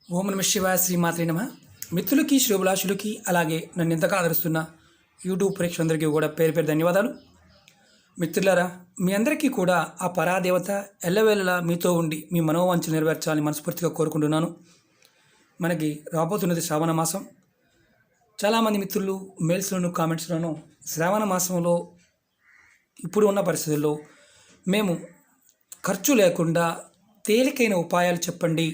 ఓం నమ శివాయ శ్రీమాత్రే నమ. మిత్రులకి శ్రేభిలాషులకి అలాగే నన్ను ఎంతగా ఆదరిస్తున్న యూట్యూబ్ ప్రేక్షకులందరికీ కూడా పేరు పేరు ధన్యవాదాలు. మిత్రులారా, మీ అందరికీ కూడా ఆ పరాదేవత ఎల్లవేళలా మీతో ఉండి మీ మనోవాంఛలు నెరవేర్చాలని మనస్ఫూర్తిగా కోరుకుంటున్నాను. మనకి రాబోతున్నది శ్రావణ మాసం. చాలామంది మిత్రులు మెయిల్స్లోను కామెంట్స్లోను శ్రావణ మాసంలో ఇప్పుడు ఉన్న పరిస్థితుల్లో మేము ఖర్చు లేకుండా తేలికైన ఉపాయాలు చెప్పండి,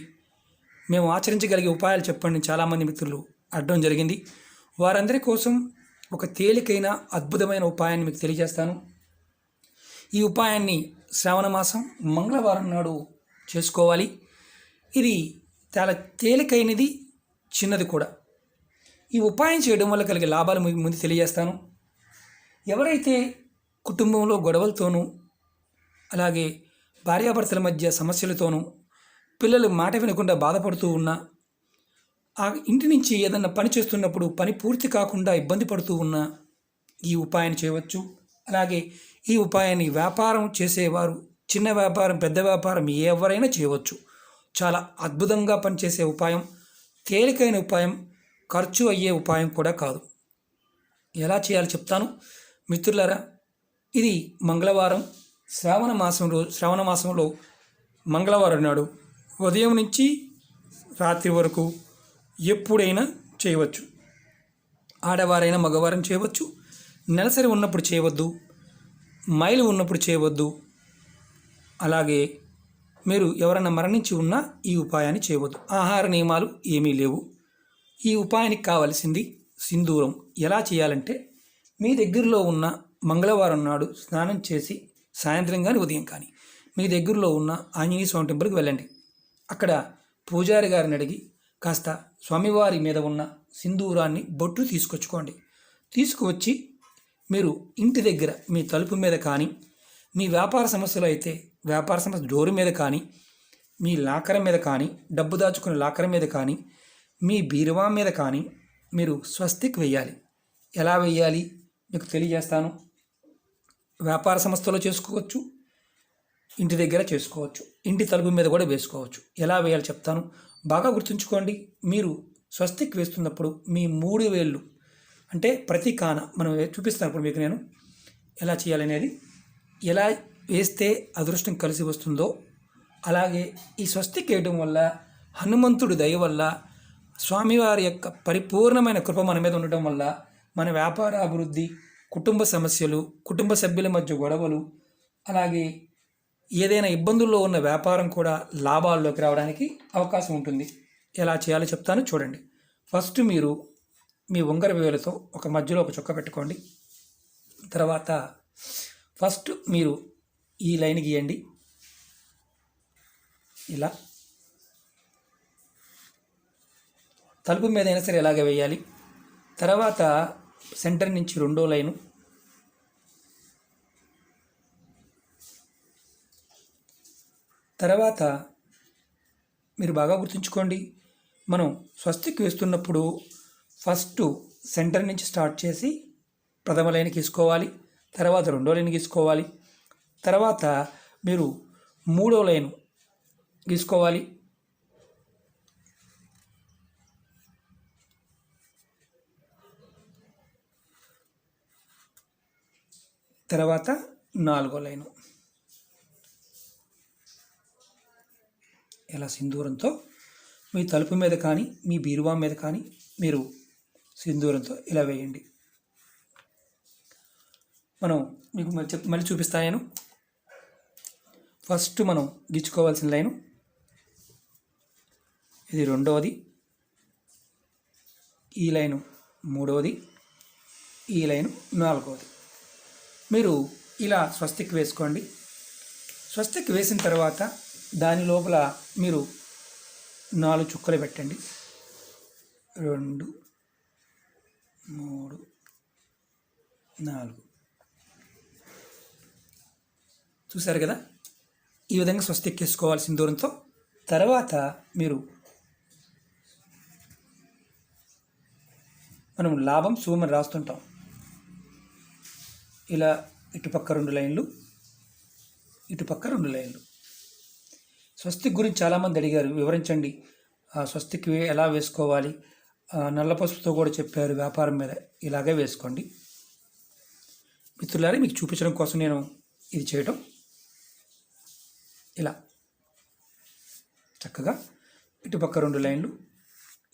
మేము ఆచరించగలిగే ఉపాయాలు చెప్పండి చాలామంది మిత్రులు అడగడం జరిగింది. వారందరి కోసం ఒక తేలికైన అద్భుతమైన ఉపాయాన్ని మీకు తెలియజేస్తాను. ఈ ఉపాయాన్ని శ్రావణ మాసం మంగళవారం నాడు చేసుకోవాలి. ఇది చాలా తేలికైనది, చిన్నది కూడా. ఈ ఉపాయం చేయడం వల్ల కలిగే లాభాలు మీకు ముందు తెలియజేస్తాను. ఎవరైతే కుటుంబంలో గొడవలతోనూ అలాగే భార్యాభర్తల మధ్య సమస్యలతోనూ పిల్లలు మాట వినకుండా బాధపడుతూ ఉన్నా, ఆ ఇంటి నుంచి ఏదన్నా పని చేస్తున్నప్పుడు పని పూర్తి కాకుండా ఇబ్బంది పడుతూ ఉన్నా ఈ ఉపాయాన్ని చేయవచ్చు. అలాగే ఈ ఉపాయాన్ని వ్యాపారం చేసేవారు, చిన్న వ్యాపారం పెద్ద వ్యాపారం ఎవరైనా చేయవచ్చు. చాలా అద్భుతంగా పనిచేసే ఉపాయం, తేలికైన ఉపాయం, ఖర్చు అయ్యే ఉపాయం కూడా కాదు. ఎలా చేయాలో చెప్తాను మిత్రులారా. ఇది మంగళవారం, శ్రావణ మాసంలో మంగళవారం నాడు ఉదయం నుంచి రాత్రి వరకు ఎప్పుడైనా చేయవచ్చు. ఆడవారైనా మగవారం చేయవచ్చు. నెలసరి ఉన్నప్పుడు చేయవద్దు, మైలు ఉన్నప్పుడు చేయవద్దు. అలాగే మీరు ఎవరైనా మరణించి ఉన్నా ఈ ఉపాయాన్ని చేయవద్దు. ఆహార నియమాలు ఏమీ లేవు. ఈ ఉపాయానికి కావలసింది సింధూరం. ఎలా చేయాలంటే, మీ దగ్గరలో ఉన్న మంగళవారం నాడు స్నానం చేసి సాయంత్రం కానీ ఉదయం కానీ మీ దగ్గరలో ఉన్న ఆంజనేయ స్వామి టెంపుల్కి వెళ్ళండి. అక్కడ పూజారి గారిని అడిగి కాస్త స్వామివారి మీద ఉన్న సింధూరాన్ని బొట్టు తీసుకొచ్చుకోండి. తీసుకువచ్చి మీరు ఇంటి దగ్గర మీ తలుపు మీద కానీ, మీ వ్యాపార సమస్యలు అయితే వ్యాపార సమస్య డోరు మీద కానీ, మీ లాకర్ మీద కానీ, డబ్బు దాచుకునే లాకర్ మీద కానీ, మీ బీరువా మీద కానీ మీరు స్వస్తిక్ వేయాలి. ఎలా వేయాలి మీకు తెలియజేస్తాను. వ్యాపార సంస్థలో చేసుకోవచ్చు, ఇంటి దగ్గర చేసుకోవచ్చు, ఇంటి తలుపు మీద కూడా వేసుకోవచ్చు. ఎలా వేయాలో చెప్తాను, బాగా గుర్తుంచుకోండి. మీరు స్వస్తిక్ వేస్తున్నప్పుడు మీ 3 వేళ్ళు అంటే ప్రతి కాన మనం చూపిస్తున్నప్పుడు మీకు నేను ఎలా చేయాలనేది, ఎలా వేస్తే అదృష్టం కలిసి వస్తుందో అలాగే ఈ స్వస్తిక్ వేయడం వల్ల హనుమంతుడి దయ వల్ల, స్వామివారి యొక్క పరిపూర్ణమైన కృప మన మీద ఉండటం వల్ల మన వ్యాపార అభివృద్ధి, కుటుంబ సమస్యలు, కుటుంబ సభ్యుల మధ్య గొడవలు, అలాగే ఏదైనా ఇబ్బందుల్లో ఉన్న వ్యాపారం కూడా లాభాల్లోకి రావడానికి అవకాశం ఉంటుంది. ఎలా చేయాలో చెప్తాను చూడండి. ఫస్ట్ మీరు మీ ఉంగర వేలుతో ఒక మధ్యలో ఒక చుక్క పెట్టుకోండి. తర్వాత ఫస్ట్ మీరు ఈ లైన్ గీయండి. ఇలా తలుపు మీద అయినా సరే ఎలాగ వేయాలి. తర్వాత సెంటర్ నుంచి 2వ లైను, తర్వాత మీరు బాగా గుర్తుంచుకోండి, మనం స్వస్తిక్ వేస్తున్నప్పుడు ఫస్ట్ సెంటర్ నుంచి స్టార్ట్ చేసి ప్రథమ లైన్ గీసుకోవాలి. తర్వాత 2వ లైన్ గీసుకోవాలి. తర్వాత మీరు 3వ లైన్ గీసుకోవాలి. తర్వాత 4వ లైను. ఇలా సింధూరంతో మీ తలుపు మీద కానీ మీ బీరువా మీద కానీ మీరు సింధూరంతో ఇలా వేయండి. మనం మీకు మళ్ళీ చూపిస్తాను నేను. ఫస్ట్ మనం గీచుకోవాల్సిన లైను ఇది, 2వది, ఈ లైను 3వది, ఈ లైను 4వది. మీరు ఇలా స్వస్తిక్ వేసుకోండి. స్వస్తిక్ వేసిన తర్వాత దాని లోపల మీరు 4 చుక్కలు పెట్టండి. 2, 3, 4 చూసారు కదా. ఈ విధంగా స్వస్తిక్ వేసుకోవాలి సింధూరంతో. తర్వాత మీరు మనం లాభం శుభమని రాస్తుంటాం. ఇలా ఇటుపక్క 2 లైన్లు, ఇటుపక్క 2 లైన్లు. స్వస్తిక్ గురించి చాలామంది అడిగారు, వివరించండి. స్వస్తిక్ ఎలా వేసుకోవాలి, నల్ల పసుపుతో కూడా చెప్పారు వ్యాపారం మీద, ఇలాగే వేసుకోండి మిత్రులారా. మీకు చూపించడం కోసం నేను ఇది చేయటం. ఇలా చక్కగా ఇటుపక్క 2 లైన్లు,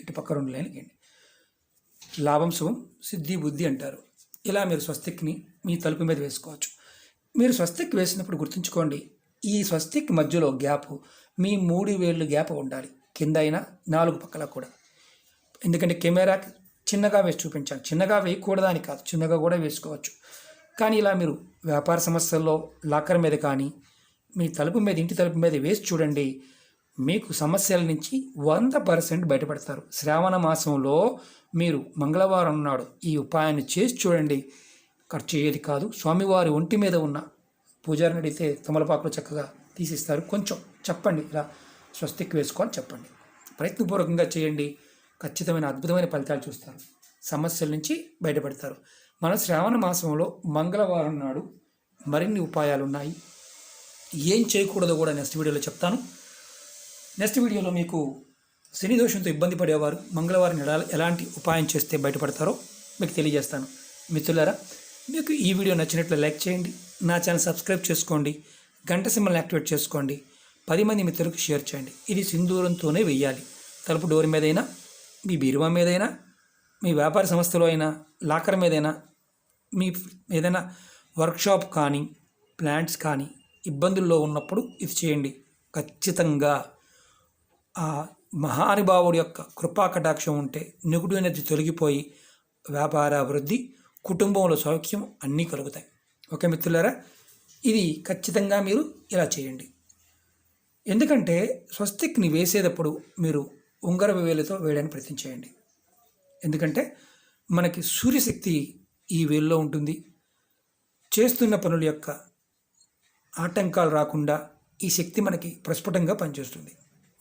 ఇటుపక్క 2 లైన్లు గీయండి. లాభం శుభం సిద్ధి బుద్ధి అంటారు. ఇలా మీరు స్వస్తిక్ని మీ తలుపు మీద వేసుకోవచ్చు. మీరు స్వస్తిక్ వేసినప్పుడు గుర్తుంచుకోండి, ఈ స్వస్తిక్ మధ్యలో గ్యాప్ మీ 3 వేళ్ళు గ్యాప్ ఉండాలి, కింద అయినా 4 పక్కల కూడా. ఎందుకంటే కెమెరా చిన్నగా వేసి చూపించాను, చిన్నగా వేయకూడదని కాదు, చిన్నగా కూడా వేసుకోవచ్చు. కానీ ఇలా మీరు వ్యాపార సమస్యల్లో లాకర్ మీద కానీ మీ తలుపు మీద, ఇంటి తలుపు మీద వేసి చూడండి, మీకు సమస్యల నుంచి 100% బయటపడతారు. శ్రావణ మాసంలో మీరు మంగళవారం నాడు ఈ ఉపాయాన్ని చేసి చూడండి, ఖర్చు ఏది కాదు. స్వామివారి ఒంటి మీద ఉన్న పూజారిని అడిగితే తమలపాకులు చక్కగా తీసిస్తారు. కొంచెం చెప్పండి, ఇలా స్వస్తిక్ వేసుకోవాలని చెప్పండి, ప్రయత్నపూర్వకంగా చేయండి, ఖచ్చితమైన అద్భుతమైన ఫలితాలు చూస్తారు, సమస్యల నుంచి బయటపడతారు. మన శ్రావణ మాసంలో మంగళవారం నాడు మరిన్ని ఉపాయాలు ఉన్నాయి. ఏం చేయకూడదో కూడా నెక్స్ట్ వీడియోలో చెప్తాను. నెక్స్ట్ వీడియోలో మీకు శని దోషంతో ఇబ్బంది పడేవారు మంగళవారం ఎలాంటి ఉపాయం చేస్తే బయటపడతారో మీకు తెలియజేస్తాను. మిత్రులారా, మీకు ఈ వీడియో నచ్చినట్లు లైక్ చేయండి, నా ఛానల్ సబ్స్క్రైబ్ చేసుకోండి, గంట సింబల్ని యాక్టివేట్ చేసుకోండి, 10 మంది మిత్రులకు షేర్ చేయండి. ఇది సింధూరంతోనే వెయ్యాలి. తలుపు డోర్ మీదైనా, మీ బీరువా మీదైనా, మీ వ్యాపార సంస్థలో అయినా, లాకర్ మీదైనా, మీ ఏదైనా వర్క్షాప్ కానీ ప్లాంట్స్ కానీ ఇబ్బందుల్లో ఉన్నప్పుడు ఇది చేయండి. ఖచ్చితంగా ఆ మహానుభావుడి యొక్క కృపా కటాక్షం ఉంటే నెగిటివ్ ఎనర్జీ తొలగిపోయి వ్యాపార అభివృద్ధి, కుటుంబంలో సౌఖ్యం అన్నీ కలుగుతాయి. ఓకే మిత్రులారా, ఇది ఖచ్చితంగా మీరు ఇలా చేయండి. ఎందుకంటే స్వస్తిక్ని వేసేటప్పుడు మీరు ఉంగరపు వేలుతో వేయడానికి ప్రయత్నం చేయండి. ఎందుకంటే మనకి సూర్యశక్తి ఈ వేల్లో ఉంటుంది. చేస్తున్న పనుల యొక్క ఆటంకాలు రాకుండా ఈ శక్తి మనకి ప్రస్ఫుటంగా పనిచేస్తుంది.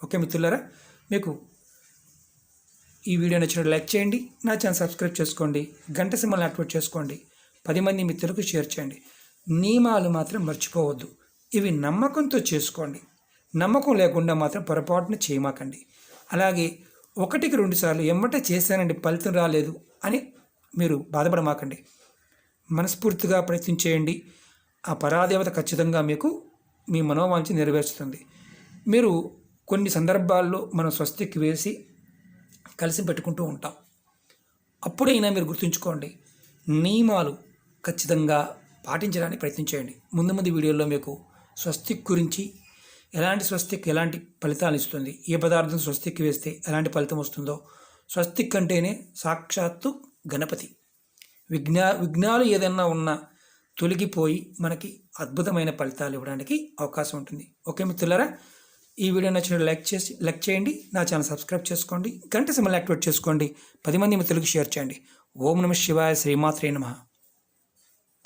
ఓకే మిత్రులారా, మీకు ఈ వీడియో నచ్చినట్టు లైక్ చేయండి, నా ఛానల్ సబ్స్క్రైబ్ చేసుకోండి, గంట సింబల్ని యాక్టివేట్ చేసుకోండి, 10 మంది మిత్రులకు షేర్ చేయండి. నియమాలు మాత్రం మర్చిపోవద్దు, ఇవి నమ్మకంతో చేసుకోండి. నమ్మకం లేకుండా మాత్రం పొరపాటున చేయమాకండి. అలాగే 1కి 2 సార్లు ఎమ్మటే చేశానండి ఫలితం రాలేదు అని మీరు బాధపడమాకండి. మనస్ఫూర్తిగా ప్రయత్నం చేయండి. ఆ పరాదేవత ఖచ్చితంగా మీకు మీ మనోవాంఛ నెరవేర్చుతుంది. మీరు కొన్ని సందర్భాల్లో మనం స్వస్తిక్ వేసి కలిసి పెట్టుకుంటూ ఉంటాం. అప్పుడైనా మీరు గుర్తుంచుకోండి, నియమాలు ఖచ్చితంగా పాటించడానికి ప్రయత్నం చేయండి. ముందు వీడియోలో మీకు స్వస్తిక్ గురించి, ఎలాంటి స్వస్తిక్ ఎలాంటి ఫలితాలు ఇస్తుంది, ఏ పదార్థం స్వస్తిక్ వేస్తే ఎలాంటి ఫలితం వస్తుందో, స్వస్తిక్ అంటేనే సాక్షాత్తు గణపతి. విఘ్నాలు ఏదైనా ఉన్నా తొలగిపోయి మనకి అద్భుతమైన ఫలితాలు ఇవ్వడానికి అవకాశం ఉంటుంది. ఓకే మిత్రులారా, ఈ వీడియో నచ్చినట్టు లైక్ చేయండి, నా ఛానల్ సబ్స్క్రైబ్ చేసుకోండి, గంట సింబల్ యాక్టివేట్ చేసుకోండి, 10 మంది మిత్రులకు షేర్ చేయండి. ఓం నమః శివాయ, శ్రీమాత్రే నమః.